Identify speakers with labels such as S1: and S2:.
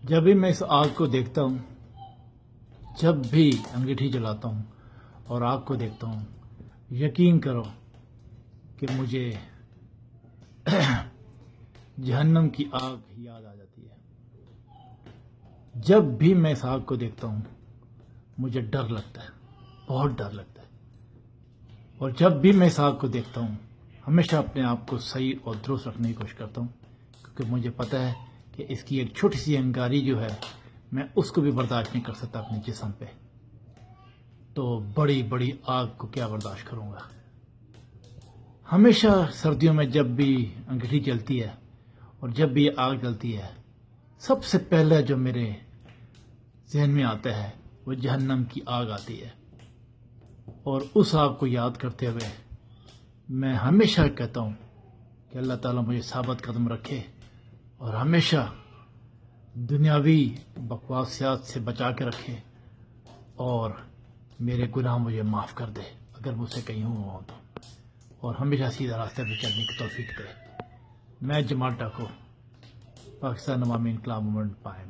S1: जब भी मैं इस आग को देखता हूँ, जब भी अंगीठी जलाता हूँ और आग को देखता हूँ, यकीन करो कि मुझे जहन्नम की आग याद आ जाती है। जब भी मैं इस आग को देखता हूँ मुझे डर लगता है, बहुत डर लगता है। और जब भी मैं इस आग को देखता हूँ हमेशा अपने आप को सही और दुरुस्त रखने की कोशिश करता हूँ, क्योंकि मुझे पता है कि इसकी एक छोटी सी अंगारी जो है मैं उसको भी बर्दाश्त नहीं कर सकता अपने जिस्म पे, तो बड़ी बड़ी आग को क्या बर्दाश्त करूँगा। हमेशा सर्दियों में जब भी अंगीठी जलती है और जब भी आग जलती है, सबसे पहले जो मेरे जहन में आता है वो जहन्नम की आग आती है। और उस आग को याद करते हुए मैं हमेशा कहता हूँ कि अल्लाह ताला मुझे साबित कदम रखे और हमेशा दुनियावी बकवासियात से बचा के रखे और मेरे गुनाह मुझे माफ़ कर दे अगर मुझसे कहीं हुआ हो तो, और हमेशा सीधा रास्ते पर चलने की तौफीक दे। मैं जमाल टाको, पाकिस्तान अवामी इनकलाब मूवमेंट पाए।